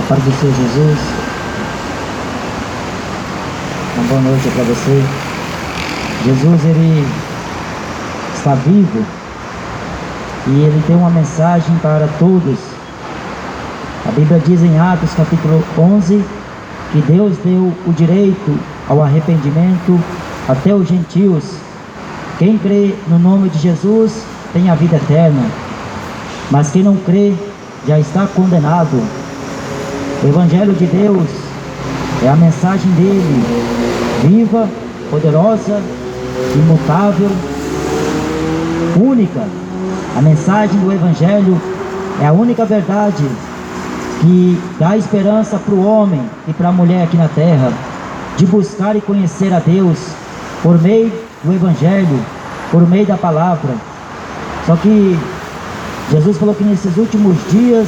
Paz do Senhor Jesus. Uma boa noite para você. Jesus, Ele está vivo e Ele tem uma mensagem para todos. A Bíblia diz em Atos capítulo 11 que Deus deu o direito ao arrependimento até os gentios. Quem crê no nome de Jesus tem a vida eterna, mas quem não crê já está condenado. O Evangelho de Deus é a mensagem dele, viva, poderosa, imutável, única. A mensagem do Evangelho é a única verdade que dá esperança para o homem e para a mulher aqui na terra, de buscar e conhecer a Deus por meio do Evangelho, por meio da palavra. Só que Jesus falou que nesses últimos dias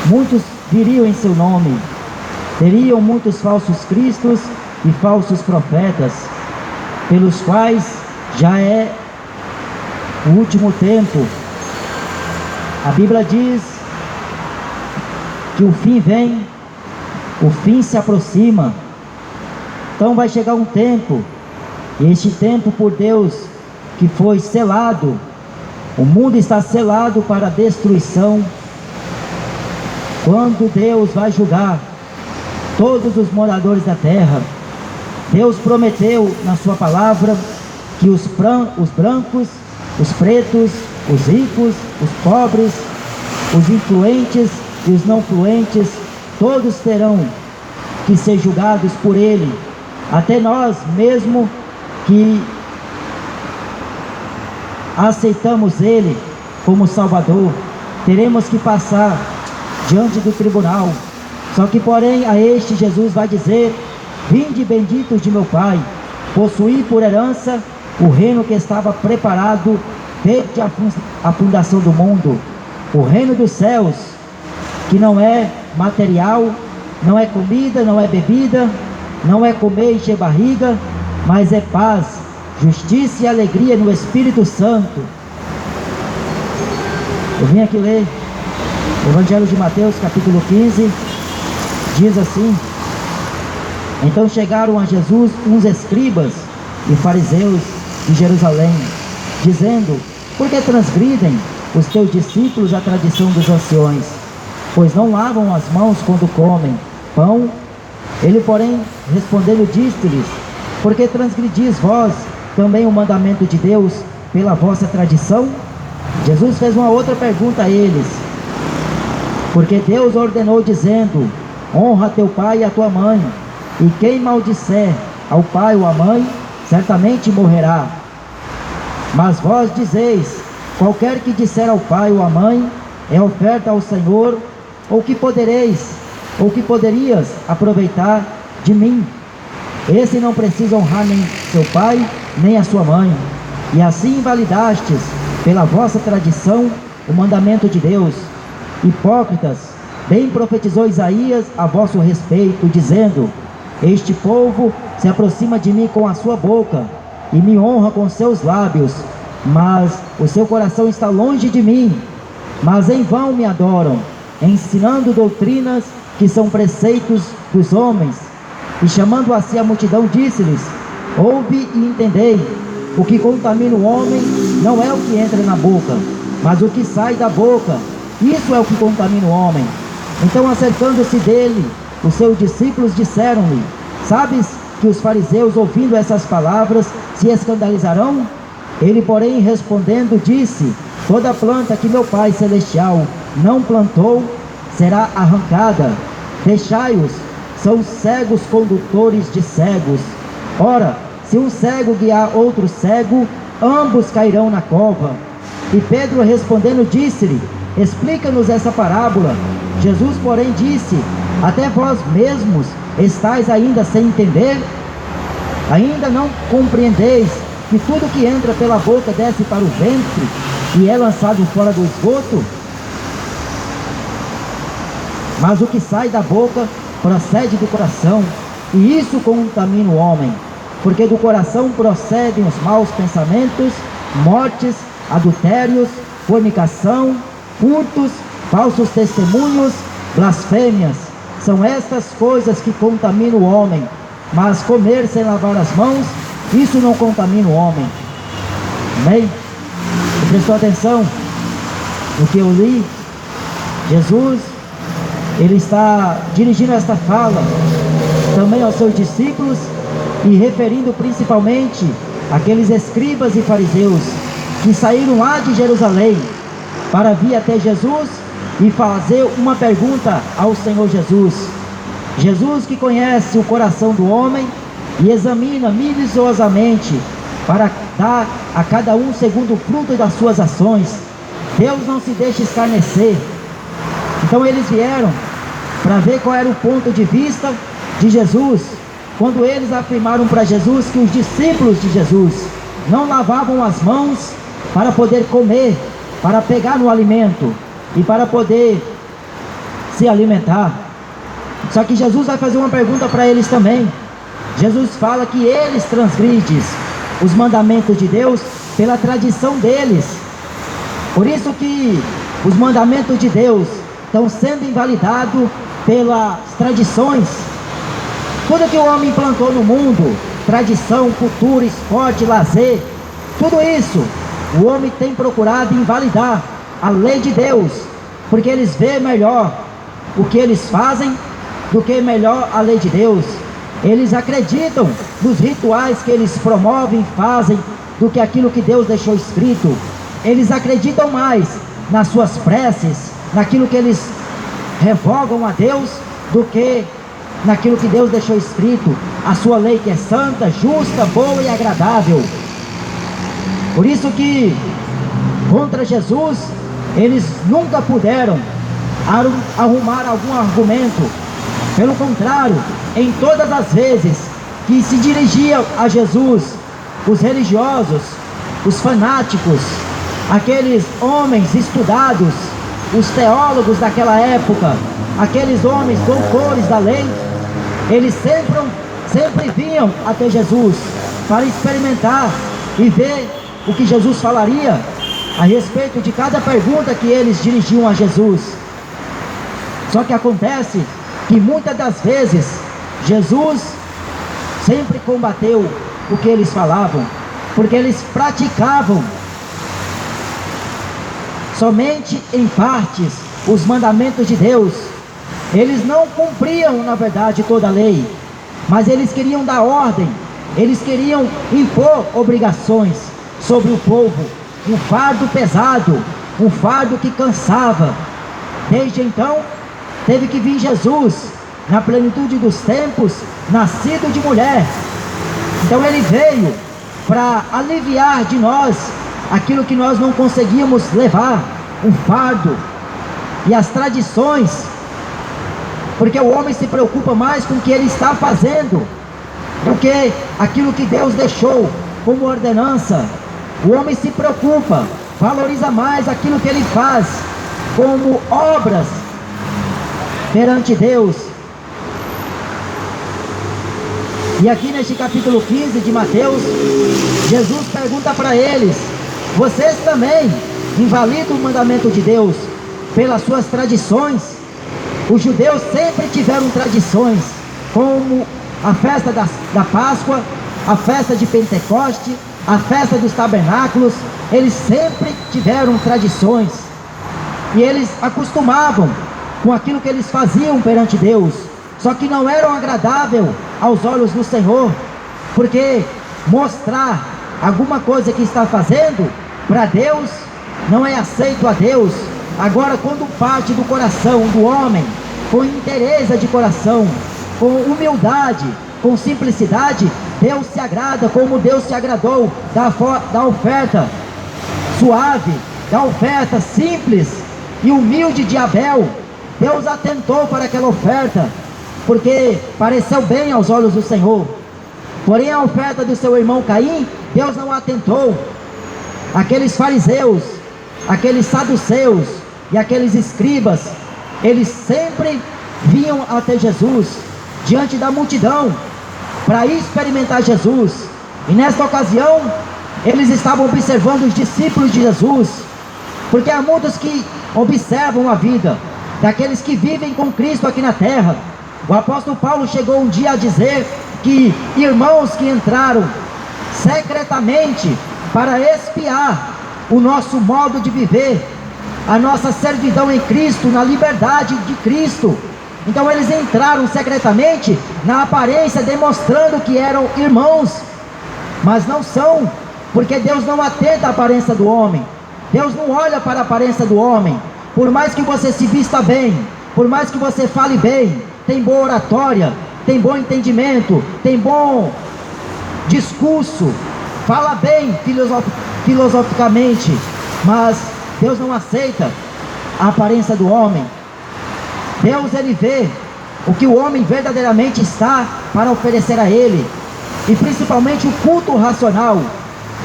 muitos viriam em seu nome, teriam muitos falsos cristos e falsos profetas, pelos quais já é o último tempo. A Bíblia diz que o fim vem, o fim se aproxima. Então vai chegar um tempo, e este tempo por Deus que foi selado, o mundo está selado para a destruição, quando Deus vai julgar todos os moradores da terra. Deus prometeu na sua palavra que os brancos, os pretos, os ricos, os pobres, os influentes e os não influentes, todos terão que ser julgados por Ele. Até nós mesmo que aceitamos Ele como Salvador, teremos que passar diante do tribunal. Só que porém a este Jesus vai dizer: vinde benditos de meu Pai, possuí por herança o reino que estava preparado desde a fundação do mundo, o reino dos céus, que não é material, não é comida, não é bebida, não é comer e encher barriga, mas é paz, justiça e alegria no Espírito Santo. Eu vim aqui ler o Evangelho de Mateus capítulo 15, diz assim: então chegaram a Jesus uns escribas e fariseus de Jerusalém, dizendo: por que transgridem os teus discípulos a tradição dos anciões, pois não lavam as mãos quando comem pão? Ele, porém, respondendo, disse-lhes: por que transgredis vós também o mandamento de Deus pela vossa tradição? Jesus fez uma outra pergunta a eles: porque Deus ordenou dizendo: honra teu pai e a tua mãe, e quem maldisser ao pai ou à mãe, certamente morrerá. Mas vós dizeis: qualquer que disser ao pai ou à mãe, é oferta ao Senhor, ou que poderias aproveitar de mim? Esse não precisa honrar nem seu pai, nem a sua mãe, e assim invalidastes pela vossa tradição o mandamento de Deus. Hipócritas, bem profetizou Isaías a vosso respeito, dizendo: este povo se aproxima de mim com a sua boca e me honra com seus lábios, mas o seu coração está longe de mim. Mas em vão me adoram, ensinando doutrinas que são preceitos dos homens. E chamando a si a multidão, disse-lhes: ouve e entendei, o que contamina o homem não é o que entra na boca, mas o que sai da boca, isso é o que contamina o homem. Então, acercando-se dele, os seus discípulos disseram-lhe: sabes que os fariseus, ouvindo essas palavras, se escandalizarão? Ele, porém, respondendo, disse: toda planta que meu Pai Celestial não plantou será arrancada. Deixai-os, são cegos condutores de cegos. Ora, se um cego guiar outro cego, ambos cairão na cova. E Pedro, respondendo, disse-lhe: explica-nos essa parábola. Jesus, porém, disse: até vós mesmos estáis ainda sem entender? Ainda não compreendeis que tudo que entra pela boca desce para o ventre e é lançado fora do esgoto? Mas o que sai da boca procede do coração, e isso contamina o homem, porque do coração procedem os maus pensamentos, mortes, adultérios, fornicação, furtos, falsos testemunhos, blasfêmias. são estas coisas que contaminam o homem, mas comer sem lavar as mãos, isso não contamina o homem. Amém? Você prestou atenção no que eu li? Jesus, ele está dirigindo esta fala também aos seus discípulos e referindo principalmente aqueles escribas e fariseus que saíram lá de Jerusalém para vir até Jesus e fazer uma pergunta ao Senhor Jesus. Jesus, que conhece o coração do homem e examina minuciosamente para dar a cada um segundo o fruto das suas ações. Deus não se deixa escarnecer. Então eles vieram para ver qual era o ponto de vista de Jesus, quando eles afirmaram para Jesus que os discípulos de Jesus não lavavam as mãos para poder comer, para pegar no alimento e para poder se alimentar. Só que Jesus vai fazer uma pergunta para eles também. Jesus fala que eles transgridem os mandamentos de Deus pela tradição deles. Por isso que os mandamentos de Deus estão sendo invalidados pelas tradições. Tudo que o homem implantou no mundo, tradição, cultura, esporte, lazer, tudo isso, o homem tem procurado invalidar a lei de Deus, porque eles veem melhor o que eles fazem do que melhor a lei de Deus. Eles acreditam nos rituais que eles promovem e fazem do que aquilo que Deus deixou escrito. Eles acreditam mais nas suas preces, naquilo que eles revogam a Deus, do que naquilo que Deus deixou escrito, a sua lei que é santa, justa, boa e agradável. Por isso que contra Jesus eles nunca puderam arrumar algum argumento. Pelo contrário, em todas as vezes que se dirigiam a Jesus, os religiosos, os fanáticos, aqueles homens estudados, os teólogos daquela época, aqueles homens doutores da lei, eles sempre vinham até Jesus para experimentar e ver o que Jesus falaria a respeito de cada pergunta que eles dirigiam a Jesus. Só que acontece que muitas das vezes Jesus sempre combateu o que eles falavam, porque eles praticavam somente em partes os mandamentos de Deus. Eles não cumpriam na verdade toda a lei, mas eles queriam dar ordem, eles queriam impor obrigações sobre o povo, um fardo pesado, um fardo que cansava. Desde então teve que vir Jesus na plenitude dos tempos, nascido de mulher. Então ele veio para aliviar de nós aquilo que nós não conseguíamos levar, o fardo e as tradições, porque o homem se preocupa mais com o que ele está fazendo do que aquilo que Deus deixou como ordenança. O homem se preocupa, valoriza mais aquilo que ele faz como obras perante Deus. E aqui neste capítulo 15 de Mateus, Jesus pergunta para eles: vocês também invalidam o mandamento de Deus pelas suas tradições? Os judeus sempre tiveram tradições, como a festa da Páscoa, a festa de Pentecoste, a festa dos tabernáculos. Eles sempre tiveram tradições, e eles acostumavam com aquilo que eles faziam perante Deus, só que não eram agradável aos olhos do Senhor, porque mostrar alguma coisa que está fazendo para Deus não é aceito a Deus. Agora, quando parte do coração do homem, com interesse de coração, com humildade, com simplicidade, Deus se agrada, como Deus se agradou da oferta suave, da oferta simples e humilde de Abel. Deus atentou para aquela oferta, porque pareceu bem aos olhos do Senhor. Porém a oferta do seu irmão Caim, Deus não atentou. Aqueles fariseus, aqueles saduceus e aqueles escribas, eles sempre vinham até Jesus, diante da multidão, para experimentar Jesus. E nesta ocasião, eles estavam observando os discípulos de Jesus, porque há muitos que observam a vida, daqueles que vivem com Cristo aqui na terra. O apóstolo Paulo chegou um dia a dizer que irmãos que entraram secretamente para espiar o nosso modo de viver, a nossa servidão em Cristo, na liberdade de Cristo. Então eles entraram secretamente na aparência, demonstrando que eram irmãos, mas não são, porque Deus não atenta à aparência do homem. Deus não olha para a aparência do homem. Por mais que você se vista bem, por mais que você fale bem, tem boa oratória, tem bom entendimento, tem bom discurso, fala bem filosoficamente, mas Deus não aceita a aparência do homem. Deus, ele vê o que o homem verdadeiramente está para oferecer a ele, e principalmente o culto racional.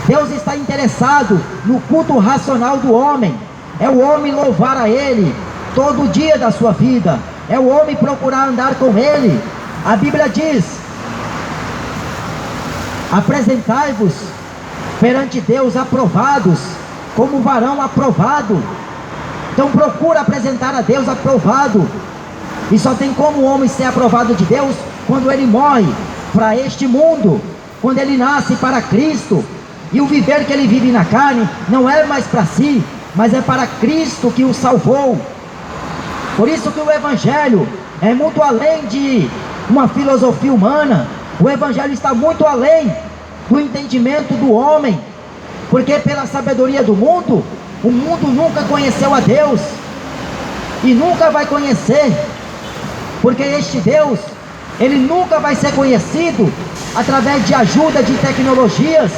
Deus está interessado no culto racional do homem. É o homem louvar a ele todo dia da sua vida, é o homem procurar andar com ele. A Bíblia diz: apresentai-vos perante Deus aprovados, como varão aprovado. Então procura apresentar a Deus aprovado, e só tem como o homem ser aprovado de Deus quando ele morre para este mundo, quando ele nasce para Cristo. E o viver que ele vive na carne não é mais para si, mas é para Cristo que o salvou. Por isso que o Evangelho é muito além de uma filosofia humana. O Evangelho está muito além do entendimento do homem, porque pela sabedoria do mundo, o mundo nunca conheceu a Deus, e nunca vai conhecer, porque este Deus, ele nunca vai ser conhecido através de ajuda de tecnologias.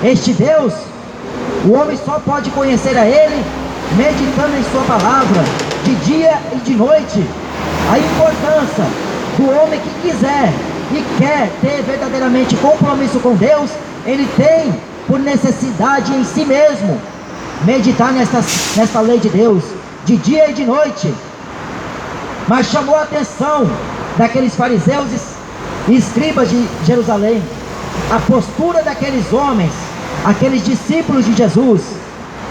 Este Deus, o homem só pode conhecer a ele meditando em sua palavra, de dia e de noite. A importância do homem que quiser e quer ter verdadeiramente compromisso com Deus, ele tem por necessidade em si mesmo meditar nesta lei de Deus, de dia e de noite. Mas chamou a atenção daqueles fariseus e escribas de Jerusalém a postura daqueles homens, aqueles discípulos de Jesus,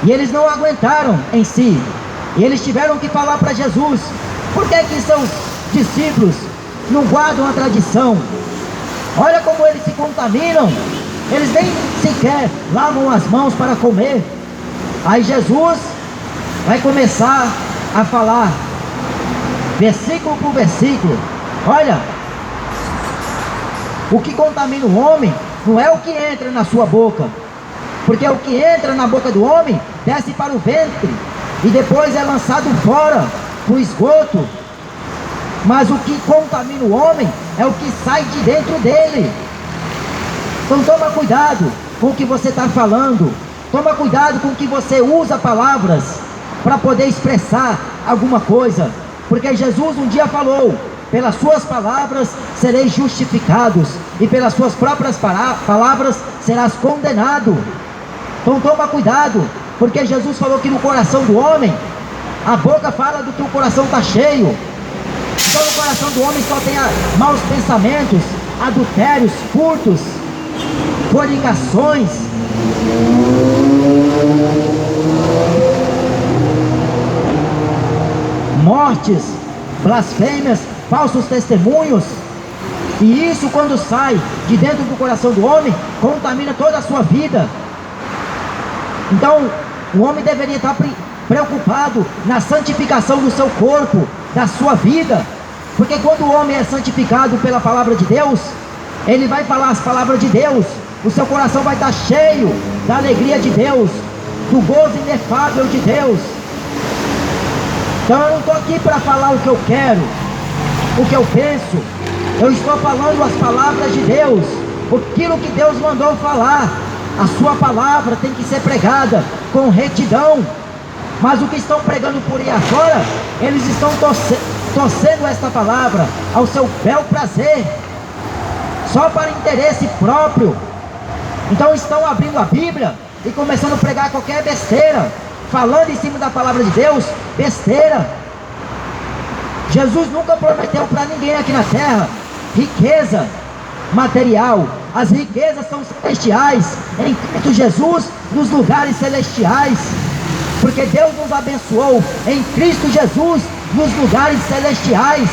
e eles não aguentaram em si, e eles tiveram que falar para Jesus: por que seus discípulos não guardam a tradição? Olha como eles se contaminam, eles nem sequer lavam as mãos para comer. Aí Jesus vai começar a falar, versículo por versículo. Olha, o que contamina o homem não é o que entra na sua boca, porque o que entra na boca do homem desce para o ventre e depois é lançado fora para o esgoto. Mas o que contamina o homem é o que sai de dentro dele. Então toma cuidado com o que você está falando, toma cuidado com o que você usa palavras para poder expressar alguma coisa, porque Jesus um dia falou: pelas suas palavras sereis justificados, e pelas suas próprias palavras serás condenado. Então toma cuidado, porque Jesus falou que no coração do homem, a boca fala do que o coração está cheio. Então no coração do homem só tem maus pensamentos, adultérios, furtos, fornicações, mortes, blasfêmias, falsos testemunhos. E isso, quando sai de dentro do coração do homem, contamina toda a sua vida. Então o homem deveria estar preocupado na santificação do seu corpo, da sua vida, porque quando o homem é santificado pela palavra de Deus, ele vai falar as palavras de Deus, o seu coração vai estar cheio da alegria de Deus, do gozo inefável de Deus. Então eu não estou aqui para falar o que eu quero, o que eu penso, eu estou falando as palavras de Deus, aquilo que Deus mandou falar. A sua palavra tem que ser pregada com retidão. Mas o que estão pregando por aí afora, eles estão torcendo esta palavra ao seu bel prazer, só para interesse próprio. Então estão abrindo a Bíblia e começando a pregar qualquer besteira, falando em cima da palavra de Deus, besteira. Jesus nunca prometeu para ninguém aqui na terra riqueza material. As riquezas são celestiais, em Cristo Jesus, nos lugares celestiais. porque Deus nos abençoou em Cristo Jesus nos lugares celestiais.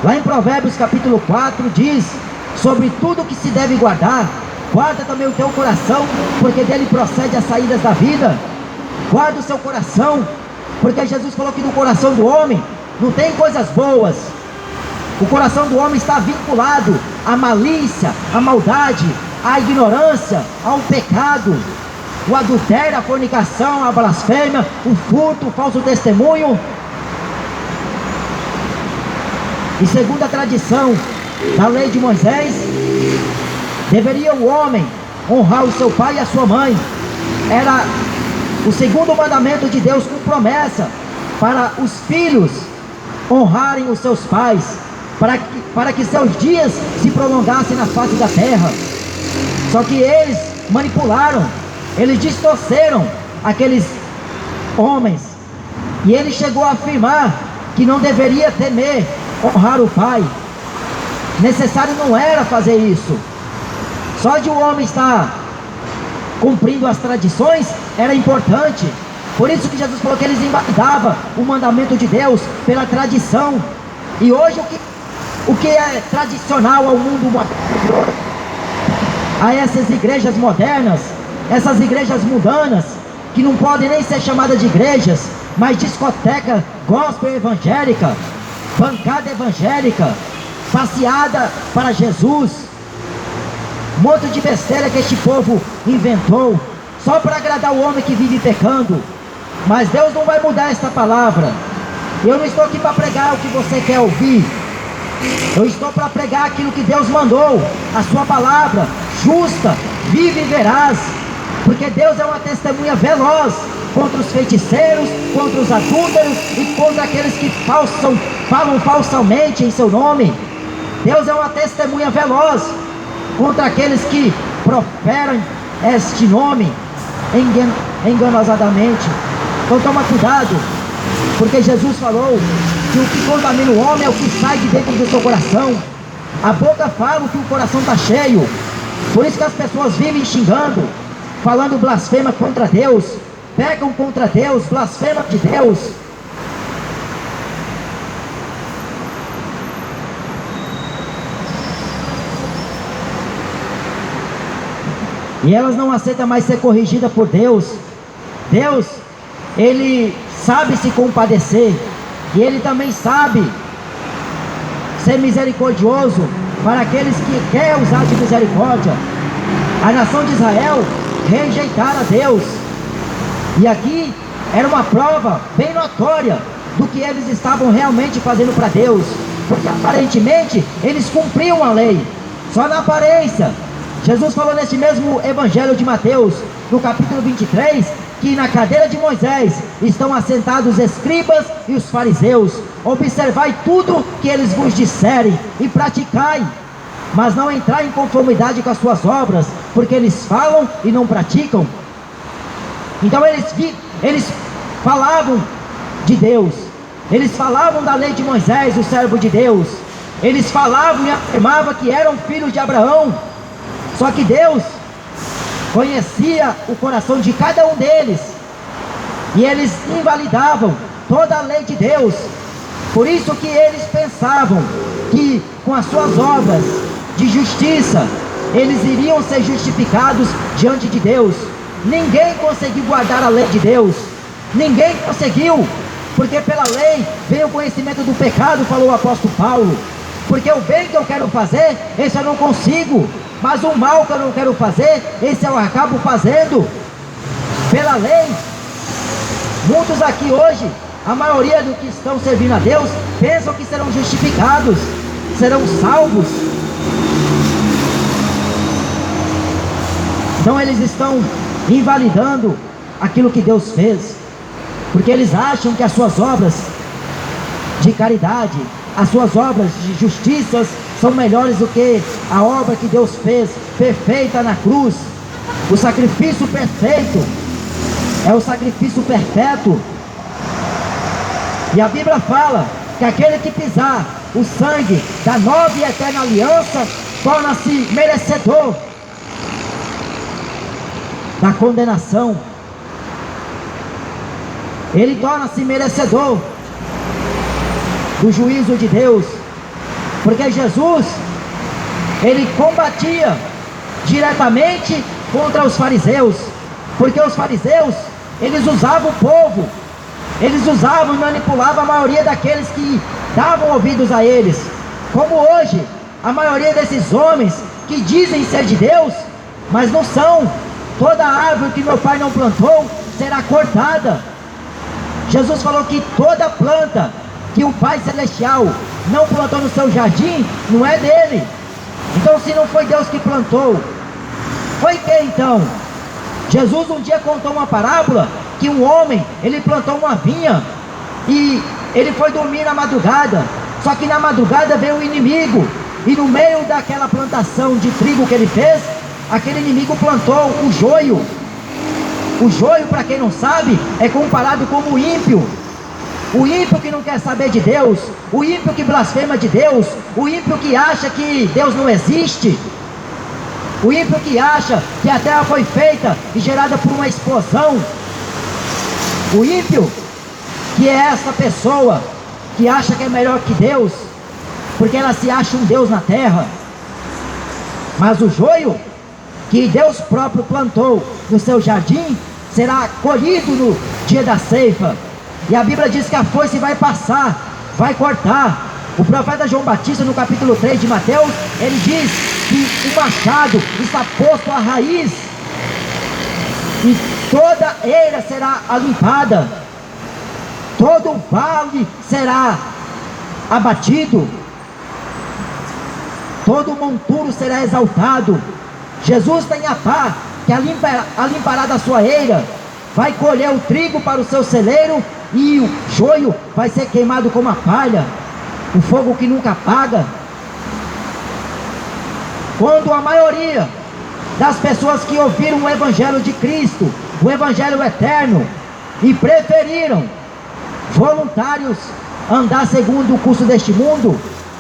Lá em Provérbios capítulo 4 diz: sobre tudo que se deve guardar, guarda também o teu coração, porque dele procede as saídas da vida. Guarda o seu coração, porque Jesus falou que no coração do homem não tem coisas boas. O coração do homem está vinculado à malícia, à maldade, à ignorância, ao pecado, o adultério, a fornicação, a blasfêmia, o furto, o falso testemunho. E segundo a tradição da lei de Moisés, deveria o homem honrar o seu pai e a sua mãe. Era o segundo mandamento de Deus com promessa para os filhos honrarem os seus pais, para que seus dias se prolongassem na face da terra. Só que eles manipularam, eles distorceram aqueles homens, e ele chegou a afirmar que não deveria temer honrar o pai. Necessário não era fazer isso. Só de um homem estar cumprindo as tradições era importante. Por isso que Jesus falou que eles invalidavam o mandamento de Deus pela tradição. E hoje o que é tradicional ao mundo moderno, a essas igrejas modernas, essas igrejas mundanas, que não podem nem ser chamadas de igrejas, mas discoteca gospel evangélica, bancada evangélica, passeada para Jesus, um monte de besteira que este povo inventou, só para agradar o homem que vive pecando. Mas Deus não vai mudar esta palavra. Eu não estou aqui para pregar o que você quer ouvir, eu estou para pregar aquilo que Deus mandou, a sua palavra, justa, viva e veraz, porque Deus é uma testemunha veloz contra os feiticeiros, contra os adúlteros e contra aqueles que falam falsamente em seu nome. Deus é uma testemunha veloz contra aqueles que proferem este nome enganosamente. Então toma cuidado, porque Jesus falou que o que contamina o homem é o que sai de dentro do seu coração. A boca fala o que o coração está cheio. Por isso que as pessoas vivem xingando, falando blasfema contra Deus, pecam contra Deus, blasfema de Deus. E elas não aceitam mais ser corrigidas por Deus. Deus, Ele sabe se compadecer, e Ele também sabe ser misericordioso para aqueles que querem usar de misericórdia. A nação de Israel rejeitara a Deus, e aqui era uma prova bem notória do que eles estavam realmente fazendo para Deus, porque aparentemente eles cumpriam a lei, só na aparência. Jesus falou nesse mesmo evangelho de Mateus, no capítulo 23, que na cadeira de Moisés estão assentados os escribas e os fariseus. Observai tudo que eles vos disserem e praticai, mas não entrai em conformidade com as suas obras, porque eles falam e não praticam. Então eles falavam de Deus, eles falavam da lei de Moisés, o servo de Deus, eles falavam e afirmavam que eram filhos de Abraão. Só que Deus conhecia o coração de cada um deles, e eles invalidavam toda a lei de Deus. Por isso que eles pensavam que com as suas obras de justiça eles iriam ser justificados diante de Deus. Ninguém conseguiu guardar a lei de Deus, ninguém conseguiu, porque pela lei veio o conhecimento do pecado, falou o apóstolo Paulo. Porque o bem que eu quero fazer, esse eu não consigo, mas o mal que eu não quero fazer, esse eu acabo fazendo. Pela lei, muitos aqui hoje, a maioria dos que estão servindo a Deus, pensam que serão justificados, serão salvos. Então eles estão invalidando aquilo que Deus fez, porque eles acham que as suas obras de caridade, as suas obras de justiça são melhores do que a obra que Deus fez, perfeita na cruz. O sacrifício perfeito é o sacrifício perpétuo. E a Bíblia fala que aquele que pisar o sangue da nova e eterna aliança torna-se merecedor. da condenação. Ele torna-se merecedor do juízo de Deus, porque Jesus, ele combatia diretamente contra os fariseus, porque os fariseus, eles usavam o povo, eles usavam e manipulavam a maioria daqueles que davam ouvidos a eles, como hoje, a maioria desses homens que dizem ser de Deus, mas não são. Toda árvore que meu Pai não plantou será cortada. Jesus falou que toda planta que o Pai Celestial não plantou no seu jardim, não é dele. Então, se não foi Deus que plantou, foi quem então? Jesus um dia contou uma parábola, que um homem, ele plantou uma vinha, e ele foi dormir na madrugada, só que na madrugada veio um inimigo, e no meio daquela plantação de trigo que ele fez, aquele inimigo plantou o joio. O joio, para quem não sabe, é comparado como o ímpio. O ímpio que não quer saber de Deus, o ímpio que blasfema de Deus, o ímpio que acha que Deus não existe, o ímpio que acha que a terra foi feita e gerada por uma explosão. O ímpio, que é essa pessoa que acha que é melhor que Deus, porque ela se acha um Deus na terra. Mas o joio que Deus próprio plantou no seu jardim será colhido no dia da ceifa. E a Bíblia diz que a foice vai passar, vai cortar. O profeta João Batista, no capítulo 3 de Mateus, ele diz que o machado está posto à raiz, e toda eira será alimpada, todo vale será abatido, todo monturo será exaltado. Jesus tem a pá que alimpará da sua eira, vai colher o trigo para o seu celeiro, e o joio vai ser queimado como a palha, o fogo que nunca apaga. Quando a maioria das pessoas que ouviram o Evangelho de Cristo, o Evangelho eterno, e preferiram voluntários andar segundo o curso deste mundo,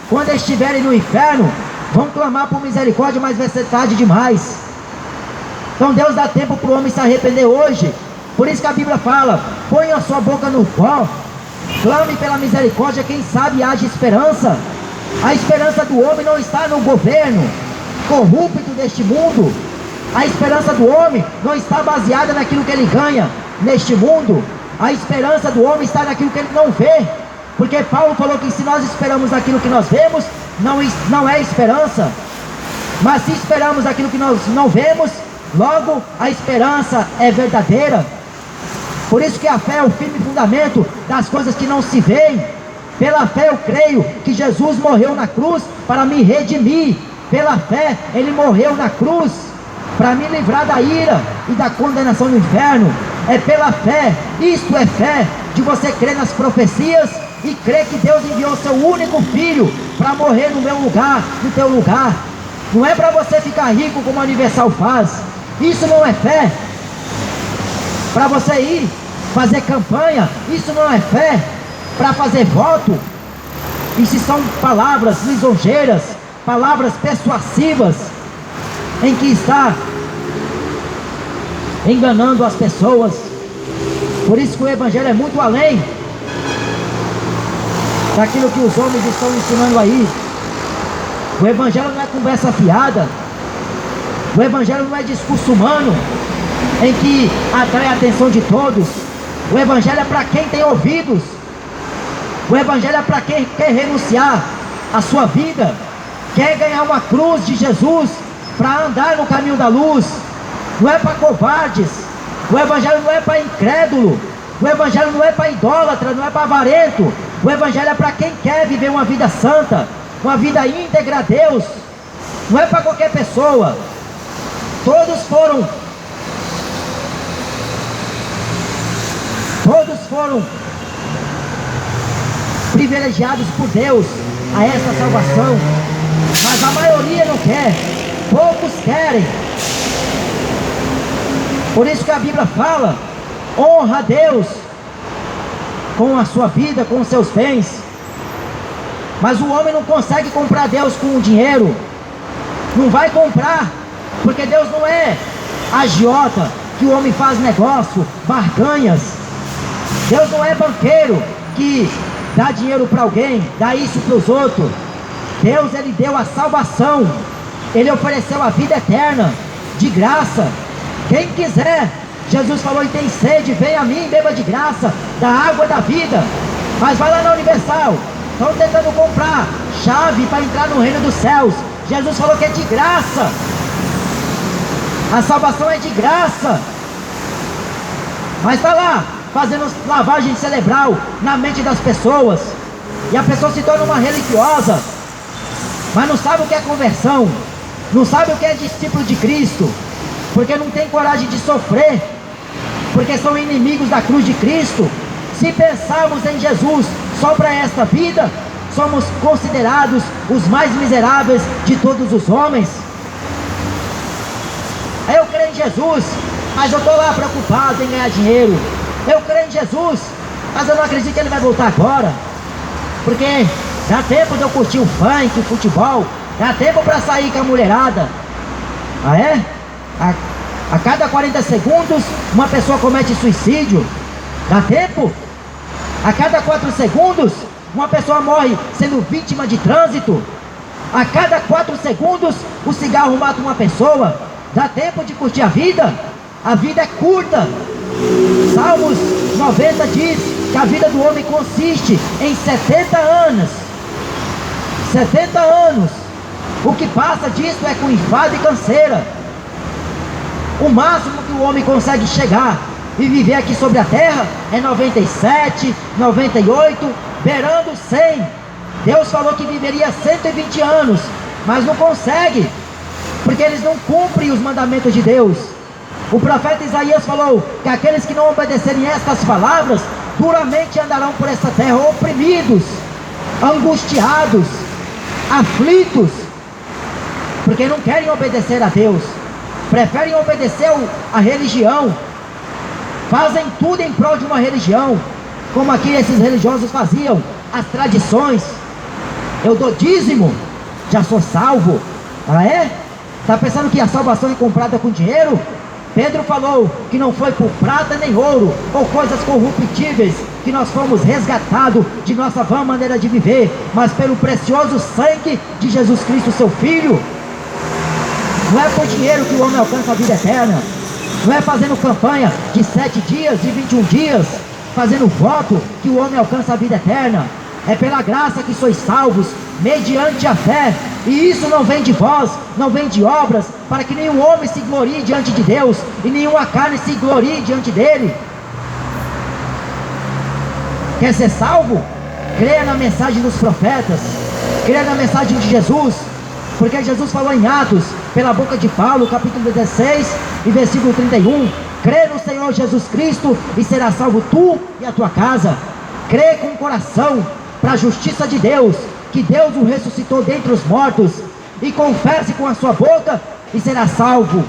quando estiverem no inferno, vão clamar por misericórdia, mas vai ser tarde demais. Então Deus dá tempo para o homem se arrepender hoje. Por isso que a Bíblia fala: ponha a sua boca no pó, clame pela misericórdia, quem sabe haja esperança. A esperança do homem não está no governo corrupto deste mundo. A esperança do homem não está baseada naquilo que ele ganha neste mundo. A esperança do homem está naquilo que ele não vê, porque Paulo falou que se nós esperamos aquilo que nós vemos, não é esperança. Mas se esperamos aquilo que nós não vemos, logo a esperança é verdadeira. Por isso que a fé é o firme fundamento das coisas que não se veem. Pela fé eu creio que Jesus morreu na cruz para me redimir. Pela fé ele morreu na cruz para me livrar da ira e da condenação do inferno. É pela fé, isto é fé, de você crer nas profecias e crer que Deus enviou seu único filho para morrer no meu lugar, no teu lugar. Não é para você ficar rico como a Universal faz. Isso não é fé. Para você ir fazer campanha, isso não é fé. Para fazer voto, isso são palavras lisonjeiras, palavras persuasivas, em que está enganando as pessoas. Por isso que o Evangelho é muito além daquilo que os homens estão ensinando aí. O Evangelho não é conversa fiada. O Evangelho não é discurso humano, em que atrai a atenção de todos. O Evangelho é para quem tem ouvidos. O Evangelho é para quem quer renunciar à sua vida, quer ganhar uma cruz de Jesus para andar no caminho da luz. Não é para covardes. O Evangelho não é para incrédulo. O Evangelho não é para idólatra, não é para avarento. O Evangelho é para quem quer viver uma vida santa, uma vida íntegra a Deus. Não é para qualquer pessoa. Todos foram privilegiados por Deus a essa salvação, mas a maioria não quer, poucos querem. Por isso que a Bíblia fala: honra a Deus com a sua vida, com os seus bens. Mas o homem não consegue comprar Deus com o dinheiro. Não vai comprar, porque Deus não é agiota que o homem faz negócio, barganhas. Deus não é banqueiro que dá dinheiro para alguém, dá isso para os outros. Deus, Ele deu a salvação, Ele ofereceu a vida eterna, de graça. Quem quiser, Jesus falou: e tem sede, vem a mim, beba de graça, da água da vida. Mas vai lá na Universal, estão tentando comprar chave para entrar no reino dos céus. Jesus falou que é de graça, a salvação é de graça. Mas está lá, fazendo lavagem cerebral na mente das pessoas, e a pessoa se torna uma religiosa, mas não sabe o que é conversão, não sabe o que é discípulo de Cristo, porque não tem coragem de sofrer, porque são inimigos da cruz de Cristo. Se pensarmos em Jesus só para esta vida, somos considerados os mais miseráveis de todos os homens. Eu creio em Jesus, mas eu estou lá preocupado em ganhar dinheiro. Eu creio em Jesus, mas eu não acredito que Ele vai voltar agora, porque dá tempo de eu curtir o funk, o futebol, dá tempo para sair com a mulherada. Ah é? A cada 40 segundos uma pessoa comete suicídio. Dá tempo? A cada 4 segundos uma pessoa morre sendo vítima de trânsito. A cada 4 segundos o cigarro mata uma pessoa. Dá tempo de curtir a vida? A vida é curta. Salmos 90 diz que a vida do homem consiste em 70 anos. 70 anos. O que passa disso é com enfado e canseira. O máximo que o homem consegue chegar e viver aqui sobre a terra é 97, 98, beirando 100. Deus falou que viveria 120 anos, mas não consegue, porque eles não cumprem os mandamentos de Deus. O profeta Isaías falou que aqueles que não obedecerem estas palavras duramente andarão por essa terra oprimidos, angustiados, aflitos, porque não querem obedecer a Deus, preferem obedecer a religião, fazem tudo em prol de uma religião, como aqui esses religiosos faziam, as tradições. Eu dou dízimo, já sou salvo. Ah é? Está pensando que a salvação é comprada com dinheiro? Pedro falou que não foi por prata nem ouro, ou coisas corruptíveis, que nós fomos resgatados de nossa vã maneira de viver, mas pelo precioso sangue de Jesus Cristo, seu Filho. Não é por dinheiro que o homem alcança a vida eterna. Não é fazendo campanha de 7 dias, de 21 dias, fazendo voto, que o homem alcança a vida eterna. É pela graça que sois salvos, mediante a fé. E isso não vem de vós, não vem de obras, para que nenhum homem se glorie diante de Deus, e nenhuma carne se glorie diante dele. Quer ser salvo? Creia na mensagem dos profetas, creia na mensagem de Jesus, porque Jesus falou em Atos, pela boca de Paulo, capítulo 16 e versículo 31, crê no Senhor Jesus Cristo e será salvo tu e a tua casa. Crê com o coração para a justiça de Deus, que Deus o ressuscitou dentre os mortos, e confesse com a sua boca e será salvo.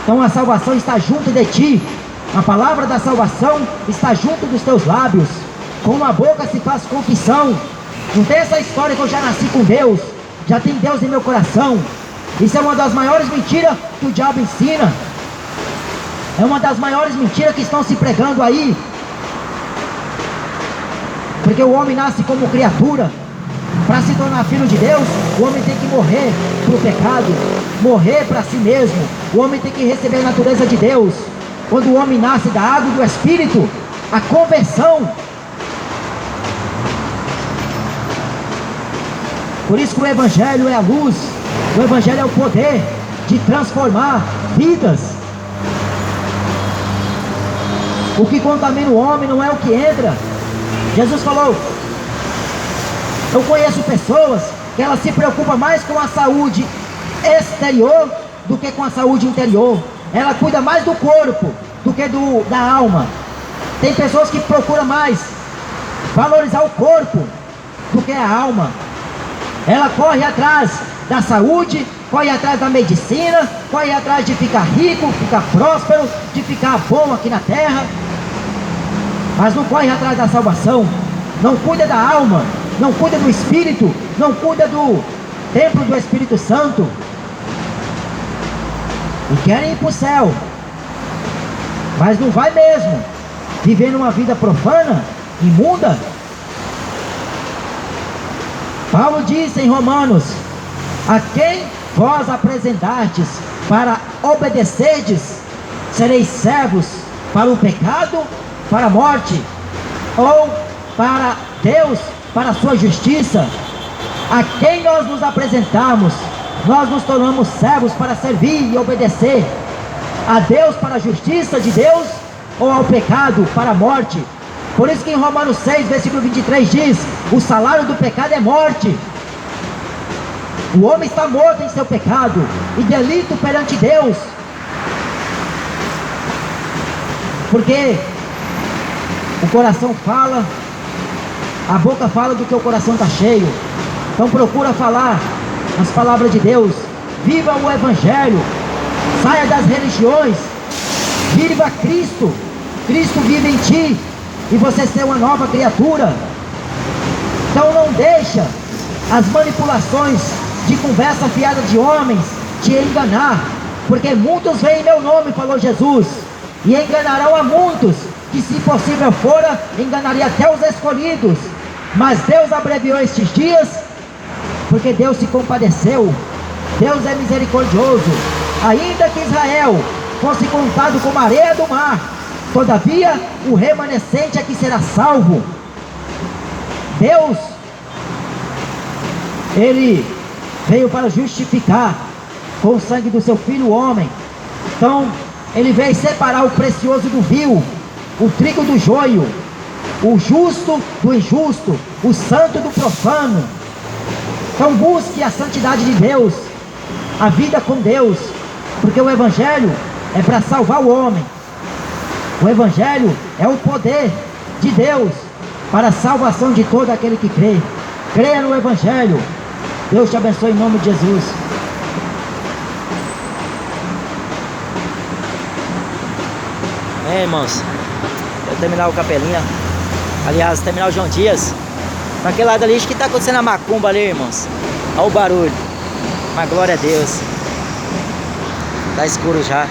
Então a salvação está junto de ti, a palavra da salvação está junto dos teus lábios. Com a boca se faz confissão. Não tem essa história que eu já nasci com Deus, já tem Deus em meu coração. Isso é uma das maiores mentiras que o diabo ensina. É uma das maiores mentiras que estão se pregando aí. Porque o homem nasce como criatura. Para se tornar filho de Deus, o homem tem que morrer para o pecado, morrer para si mesmo. O homem tem que receber a natureza de Deus. Quando o homem nasce da água e do Espírito, a conversão. Por isso que o Evangelho é a luz, o Evangelho é o poder de transformar vidas. O que contamina o homem não é o que entra. Jesus falou, eu conheço pessoas que elas se preocupam mais com a saúde exterior do que com a saúde interior. Ela cuida mais do corpo do que da alma. Tem pessoas que procuram mais valorizar o corpo do que a alma. Ela corre atrás da saúde, corre atrás da medicina, corre atrás de ficar rico, ficar próspero, de ficar bom aqui na terra, mas não corre atrás da salvação, não cuida da alma, não cuida do Espírito, não cuida do templo do Espírito Santo. E querem ir para o céu, Mas não vai mesmo, vivendo uma vida profana, imunda. Paulo disse em Romanos: a quem vós apresentastes para obedecerdes, sereis servos para o pecado, para a morte, ou para Deus, para a sua justiça. A quem nós nos apresentamos, nós nos tornamos servos para servir e obedecer a Deus para a justiça de Deus, ou ao pecado para a morte. Por isso que em Romanos 6, versículo 23 diz: o salário do pecado é morte. O homem está morto em seu pecado e delito perante Deus, porque o coração fala, a boca fala do que o coração está cheio. Então procura falar as palavras de Deus, viva o Evangelho, saia das religiões, viva Cristo. Cristo vive em ti e você ser uma nova criatura. Então não deixa as manipulações de conversa fiada de homens te enganar, porque muitos vêm em meu nome, falou Jesus, e enganarão a muitos, que se possível fora, enganaria até os escolhidos. Mas Deus abreviou estes dias, porque Deus se compadeceu. Deus é misericordioso. Ainda que Israel fosse contado como a areia do mar, todavia o remanescente é que será salvo. Deus, Ele veio para justificar com o sangue do seu Filho o homem. Então Ele veio separar o precioso do vil, o trigo do joio, o justo do injusto, o santo do profano. Então busque a santidade de Deus, a vida com Deus, porque o Evangelho é para salvar o homem. O Evangelho é o poder de Deus para a salvação de todo aquele que crê. Creia no Evangelho. Deus te abençoe em nome de Jesus. Irmãos, eu terminar o Capelinha, aliás, terminar o João Dias. Naquele lado ali, acho que está acontecendo a macumba ali, irmãos. Olha o barulho. Mas glória a Deus. Tá escuro já.